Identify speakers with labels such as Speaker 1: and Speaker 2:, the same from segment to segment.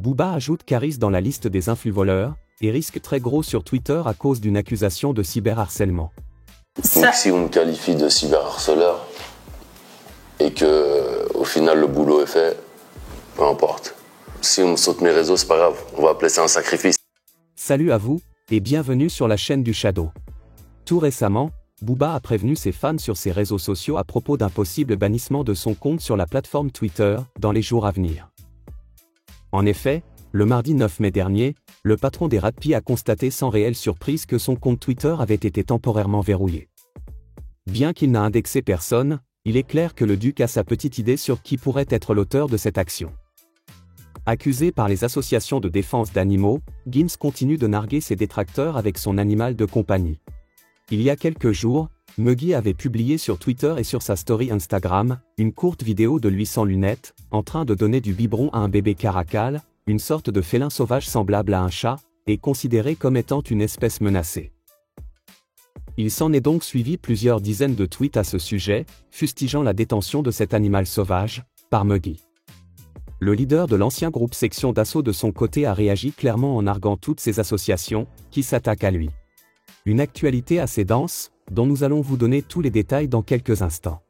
Speaker 1: Booba ajoute Caris dans la liste des influvoleurs, et risque très gros sur Twitter à cause d'une accusation de cyberharcèlement.
Speaker 2: Donc si on me qualifie de cyberharceleur, et que au final le boulot est fait, peu importe. Si on me saute mes réseaux, c'est pas grave, on va appeler ça un sacrifice.
Speaker 1: Salut à vous, et bienvenue sur la chaîne du Shadow. Tout récemment, Booba a prévenu ses fans sur ses réseaux sociaux à propos d'un possible bannissement de son compte sur la plateforme Twitter dans les jours à venir. En effet, le mardi 9 mai dernier, le patron des Ratpi a constaté sans réelle surprise que son compte Twitter avait été temporairement verrouillé. Bien qu'il n'a indexé personne, il est clair que le duc a sa petite idée sur qui pourrait être l'auteur de cette action. Accusé par les associations de défense d'animaux, Gims continue de narguer ses détracteurs avec son animal de compagnie. Il y a quelques jours, Muggy avait publié sur Twitter et sur sa story Instagram, une courte vidéo de lui sans lunettes, en train de donner du biberon à un bébé caracal, une sorte de félin sauvage semblable à un chat, et considéré comme étant une espèce menacée. Il s'en est donc suivi plusieurs dizaines de tweets à ce sujet, fustigeant la détention de cet animal sauvage, par Muggy. Le leader de l'ancien groupe Section d'Assaut de son côté a réagi clairement en narguant toutes ces associations, qui s'attaquent à lui. Une actualité assez dense, dont nous allons vous donner tous les détails dans quelques instants.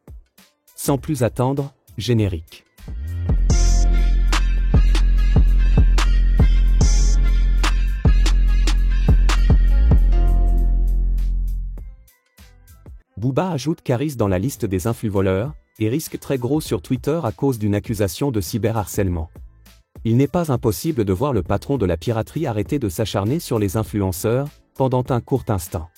Speaker 1: Sans plus attendre, générique. Booba ajoute Caris dans la liste des influvoleurs, et risque très gros sur Twitter à cause d'une accusation de cyberharcèlement. Il n'est pas impossible de voir le patron de la piraterie arrêter de s'acharner sur les influenceurs, pendant un court instant.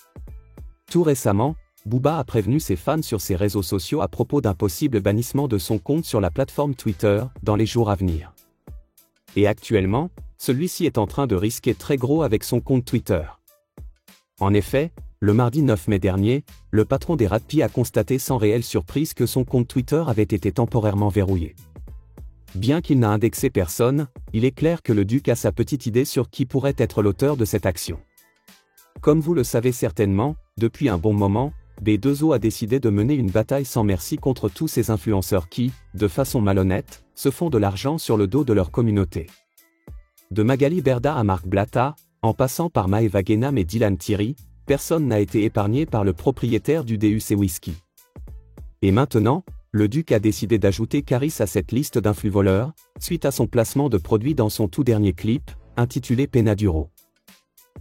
Speaker 1: Tout récemment, Booba a prévenu ses fans sur ses réseaux sociaux à propos d'un possible bannissement de son compte sur la plateforme Twitter, dans les jours à venir. Et actuellement, celui-ci est en train de risquer très gros avec son compte Twitter. En effet, le mardi 9 mai dernier, le patron des Ratpi a constaté sans réelle surprise que son compte Twitter avait été temporairement verrouillé. Bien qu'il n'a indexé personne, il est clair que le duc a sa petite idée sur qui pourrait être l'auteur de cette action. Comme vous le savez certainement, depuis un bon moment, B2O a décidé de mener une bataille sans merci contre tous ces influenceurs qui, de façon malhonnête, se font de l'argent sur le dos de leur communauté. De Magali Berda à Marc Blatta, en passant par Maeva Guénam et Dylan Thierry, personne n'a été épargné par le propriétaire du DUC Whisky. Et maintenant, le duc a décidé d'ajouter Caris à cette liste d'influvoleurs, suite à son placement de produit dans son tout dernier clip, intitulé Penaduro.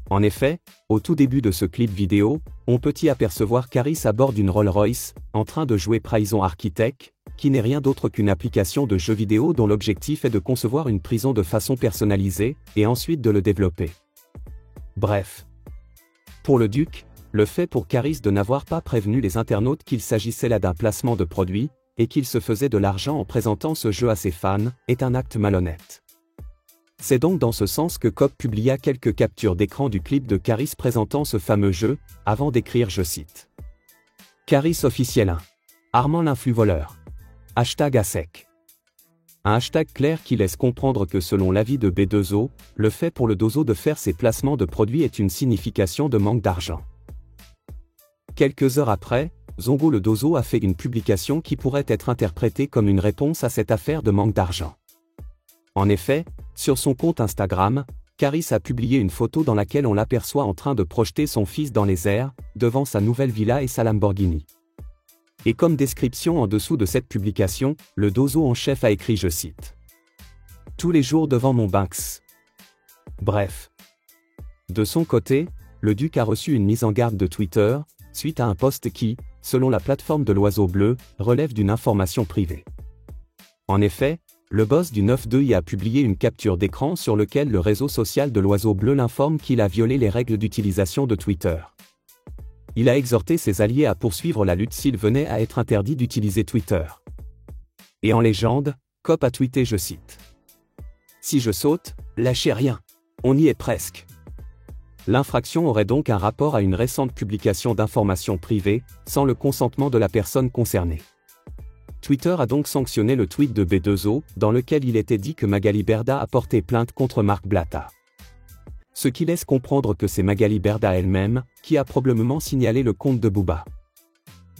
Speaker 1: En effet, au tout début de ce clip vidéo, on peut y apercevoir Caris à bord d'une Rolls-Royce, en train de jouer Prison Architect, qui n'est rien d'autre qu'une application de jeu vidéo dont l'objectif est de concevoir une prison de façon personnalisée, et ensuite de le développer. Bref. Pour le duc, le fait pour Caris de n'avoir pas prévenu les internautes qu'il s'agissait là d'un placement de produit, et qu'il se faisait de l'argent en présentant ce jeu à ses fans, est un acte malhonnête. C'est donc dans ce sens que Cop publia quelques captures d'écran du clip de Caris présentant ce fameux jeu, avant d'écrire je cite. Caris officiel 1. Armand l'influvoleur. Hashtag #ASEC. Un hashtag clair qui laisse comprendre que selon l'avis de B2O, le fait pour le dozo de faire ses placements de produits est une signification de manque d'argent. Quelques heures après, Zongo le dozo a fait une publication qui pourrait être interprétée comme une réponse à cette affaire de manque d'argent. En effet, sur son compte Instagram, Caris a publié une photo dans laquelle on l'aperçoit en train de projeter son fils dans les airs, devant sa nouvelle villa et sa Lamborghini. Et comme description en dessous de cette publication, le dozo en chef a écrit je cite. Tous les jours devant mon Banks. Bref. De son côté, le duc a reçu une mise en garde de Twitter, suite à un post qui, selon la plateforme de l'Oiseau Bleu, relève d'une information privée. En effet, le boss du 9-2 y a publié une capture d'écran sur lequel le réseau social de l'Oiseau Bleu l'informe qu'il a violé les règles d'utilisation de Twitter. Il a exhorté ses alliés à poursuivre la lutte s'il venait à être interdit d'utiliser Twitter. Et en légende, Cop a tweeté je cite. Si je saute, lâchez rien. On y est presque. L'infraction aurait donc un rapport à une récente publication d'informations privées, sans le consentement de la personne concernée. Twitter a donc sanctionné le tweet de B2O, dans lequel il était dit que Magali Berda a porté plainte contre Marc Blatta. Ce qui laisse comprendre que c'est Magali Berda elle-même, qui a probablement signalé le compte de Booba.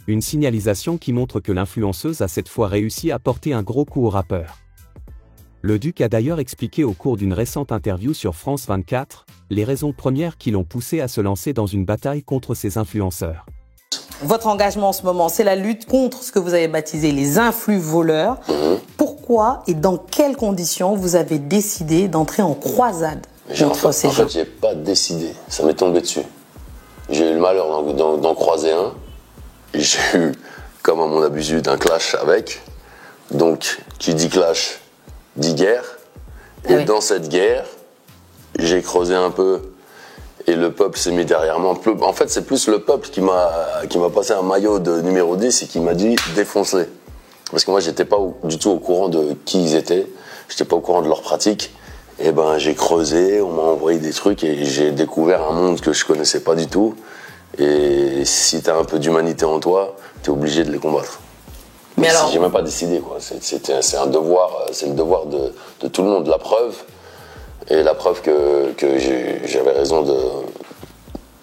Speaker 1: Une signalisation qui montre que l'influenceuse a cette fois réussi à porter un gros coup au rappeur. Le Duc a d'ailleurs expliqué au cours d'une récente interview sur France 24 les raisons premières qui l'ont poussé à se lancer dans une bataille contre ces influenceurs.
Speaker 3: Votre engagement en ce moment, c'est la lutte contre ce que vous avez baptisé les influx voleurs. Pourquoi et dans quelles conditions vous avez décidé d'entrer en croisade contre ces gens?
Speaker 2: En fait, j'ai pas décidé, ça m'est tombé dessus. J'ai eu le malheur d'en croiser un. J'ai eu, comme à mon habitude, un clash avec. Donc, qui dit clash, dit guerre. Et dans cette guerre, j'ai creusé un peu et le peuple s'est mis derrière moi. En fait, c'est plus le peuple qui m'a passé un maillot de numéro 10 et qui m'a dit défonce-les. Parce que moi, j'étais pas du tout au courant de qui ils étaient. J'étais pas au courant de leurs pratiques. Et ben, j'ai creusé, on m'a envoyé des trucs et j'ai découvert un monde que je connaissais pas du tout. Et si t'as un peu d'humanité en toi, t'es obligé de les combattre. Mais alors, j'ai même pas décidé, quoi. C'est un devoir, c'est le devoir de tout le monde. La preuve que j'avais raison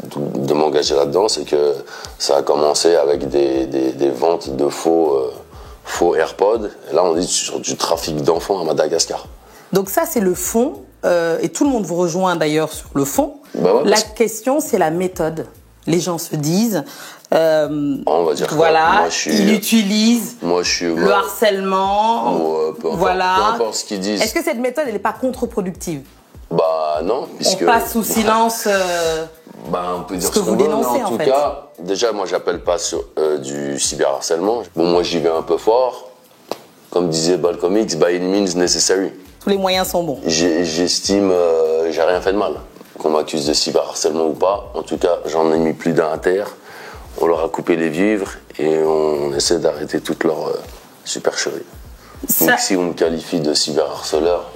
Speaker 2: de m'engager là-dedans, c'est que ça a commencé avec des ventes de faux AirPods. Et là, on est sur du trafic d'enfants à Madagascar.
Speaker 3: Donc ça, c'est le fond, et tout le monde vous rejoint d'ailleurs sur le fond.
Speaker 2: Bah ouais,
Speaker 3: la question, c'est la méthode. Les gens se disent,
Speaker 2: on va dire
Speaker 3: voilà, ils utilisent le harcèlement,
Speaker 2: peu importe ce qu'ils disent.
Speaker 3: Est-ce que cette méthode, elle n'est pas contre-productive?
Speaker 2: Bah non, puisque...
Speaker 3: On passe sous silence
Speaker 2: on peut dire
Speaker 3: ce que vous dénoncez,
Speaker 2: en tout cas, déjà, moi, j'appelle pas sur du cyberharcèlement. Bon, moi, j'y vais un peu fort. Comme disait Malcolm X, by any means necessary.
Speaker 3: Tous les moyens sont bons.
Speaker 2: J'estime, j'ai rien fait de mal. Qu'on m'accuse de cyberharcèlement ou pas, en tout cas, j'en ai mis plus d'un à terre. On leur a coupé les vivres et on essaie d'arrêter toute leur supercherie. Donc si on me qualifie de cyberharceleur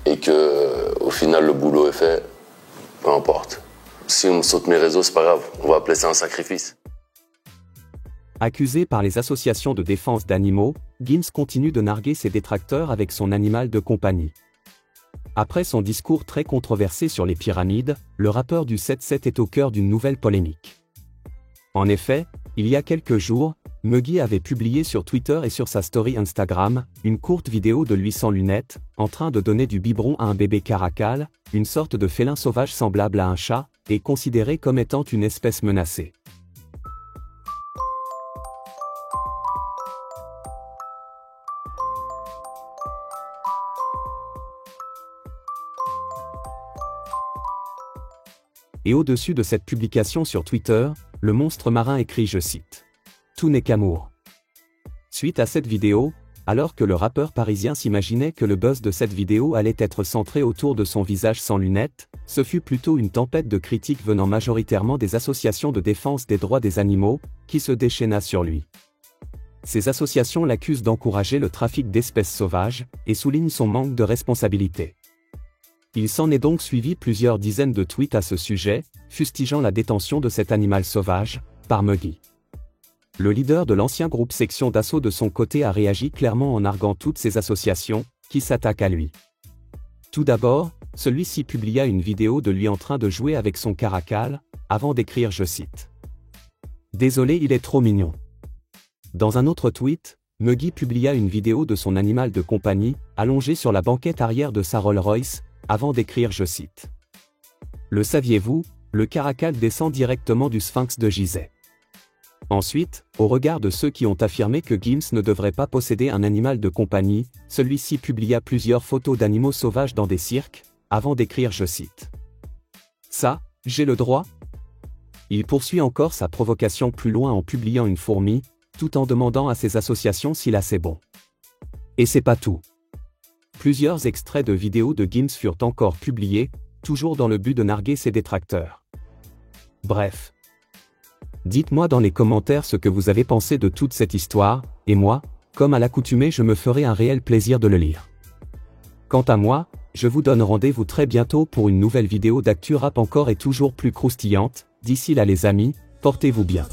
Speaker 2: et que au final le boulot est fait, peu importe. Si on me saute mes réseaux, c'est pas grave, on va appeler ça un sacrifice.
Speaker 1: Accusé par les associations de défense d'animaux, Gims continue de narguer ses détracteurs avec son animal de compagnie. Après son discours très controversé sur les pyramides, le rappeur du 7-7 est au cœur d'une nouvelle polémique. En effet, il y a quelques jours, Muggy avait publié sur Twitter et sur sa story Instagram, une courte vidéo de lui sans lunettes, en train de donner du biberon à un bébé caracal, une sorte de félin sauvage semblable à un chat, et considéré comme étant une espèce menacée. Et au-dessus de cette publication sur Twitter, le monstre marin écrit, je cite, « Tout n'est qu'amour ». Suite à cette vidéo, alors que le rappeur parisien s'imaginait que le buzz de cette vidéo allait être centré autour de son visage sans lunettes, ce fut plutôt une tempête de critiques venant majoritairement des associations de défense des droits des animaux, qui se déchaîna sur lui. Ces associations l'accusent d'encourager le trafic d'espèces sauvages, et soulignent son manque de responsabilité. Il s'en est donc suivi plusieurs dizaines de tweets à ce sujet, fustigeant la détention de cet animal sauvage, par Muggy. Le leader de l'ancien groupe Section d'Assaut de son côté a réagi clairement en narguant toutes ces associations, qui s'attaquent à lui. Tout d'abord, celui-ci publia une vidéo de lui en train de jouer avec son caracal, avant d'écrire, je cite, « Désolé, il est trop mignon ». Dans un autre tweet, Muggy publia une vidéo de son animal de compagnie, allongé sur la banquette arrière de sa Rolls-Royce, avant d'écrire, je cite, « Le saviez-vous, le caracal descend directement du sphinx de Gizeh ». Ensuite, au regard de ceux qui ont affirmé que Gims ne devrait pas posséder un animal de compagnie, celui-ci publia plusieurs photos d'animaux sauvages dans des cirques, avant d'écrire, je cite, « Ça, j'ai le droit ?» Il poursuit encore sa provocation plus loin en publiant une fourmi, tout en demandant à ses associations si là c'est bon. Et c'est pas tout. Plusieurs extraits de vidéos de Gims furent encore publiés, toujours dans le but de narguer ses détracteurs. Bref. Dites-moi dans les commentaires ce que vous avez pensé de toute cette histoire, et moi, comme à l'accoutumée, je me ferai un réel plaisir de le lire. Quant à moi, je vous donne rendez-vous très bientôt pour une nouvelle vidéo d'actu rap encore et toujours plus croustillante. D'ici là les amis, portez-vous bien.